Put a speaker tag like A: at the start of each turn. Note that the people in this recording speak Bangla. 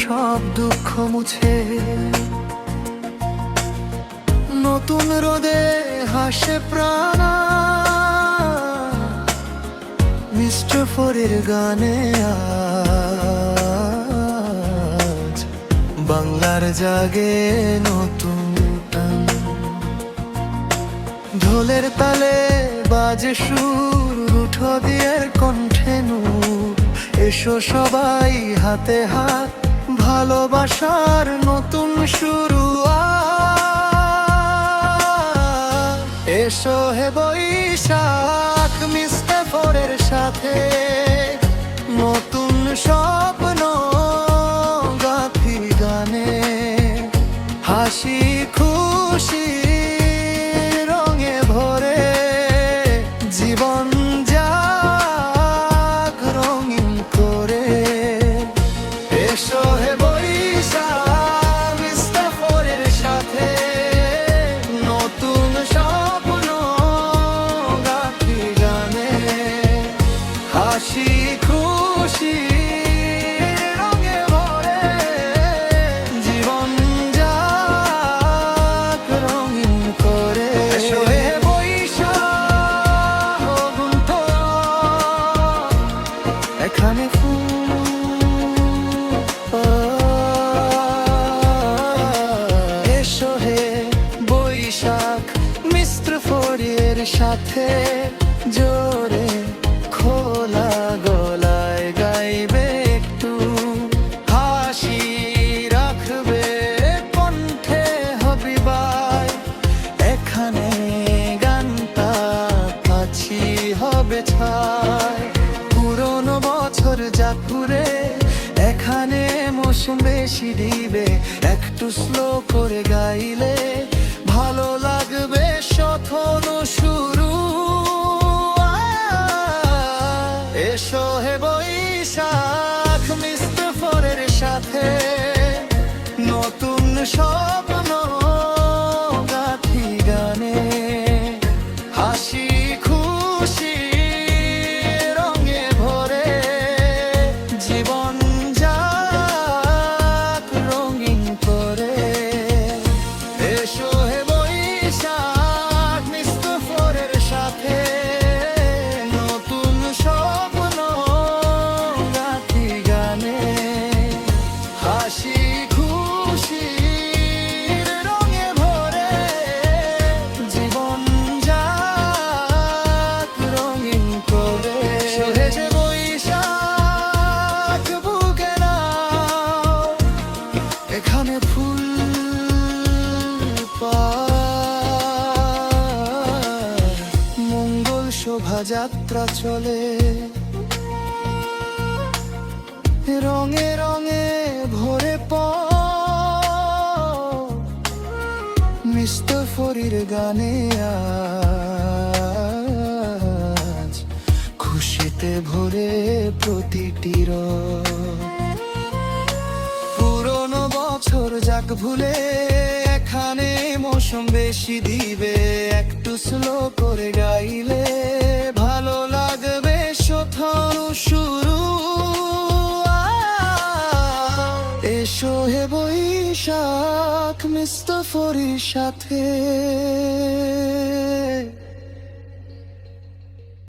A: সব দুঃখ মুছে। নতুন রোদে হাসে প্রাণ, মিস্টার ফরির গানে আজ বাংলার জাগে নতুন টান। ঢোলের তালে বাজে সুর, উঠো দিয়ের কণ্ঠে নূর। এসো সবাই হাতে হাত, ভালোবাসার নতুন শুরু। এসো হে বৈশাখ, মিস্টার ফরের সাথে নতুন স্বপ্ন গাথি গানে। হাসি খুশি রঙে ভরে, জীবন যাক রঙিন করে। এসো হে বৈশাখ, মিস্টার ফরের সাথে নতুন স্বপ্ন গাথি গানে। হাসি খুশি রঙে ভরে, জীবন যাক রঙিন করে। এসো হে বৈশাখ অগুন্থ, এখানে এসো হে বৈশাখ, মিস্টার ফরির সাথে জোরে খোলা গলায় গাইবে একটু। হাসি রাখবে কণ্ঠে হবিবাই, এখানে গানটা কাছি হবে ছাই। পুরনো বছর যাক ঘুরে, এখানে মৌসুম বেশি দিবে। একটু স্লো করে গাইলে ভালো লাগবে শথন শুরু। এসো হে বৈশাখ, মিস্টার ফরের সাথে নতুন স্বপ্ন গাথি গানে। হাসি খুশি রঙে ভরে, জীবন যাক রঙিন করে। এসো হে বৈশাখ, মিস্টার ফরের সাথে নতুন স্বপ্ন গাথি গানে। হাসি খুশি রঙে ভরে, জীবন যাক রঙিন করে। সহেজে বৈশাখ বুকে নাও, এখানে ফুল পায়। মঙ্গল শোভাযাত্রা চলে, রঙে রঙে ভরে মিস্টার ফরির গানে আজ খুশিতে ভরে প্রতিটি পুরনো বছর যাক ভুলে, এখানে মৌসুম বেশি দিবে। একটু স্লো করে গাইলে ভালো লাগবে শোথন শুরু। এসো হে বৈশাখ, মিস্টার ফরির সাথে।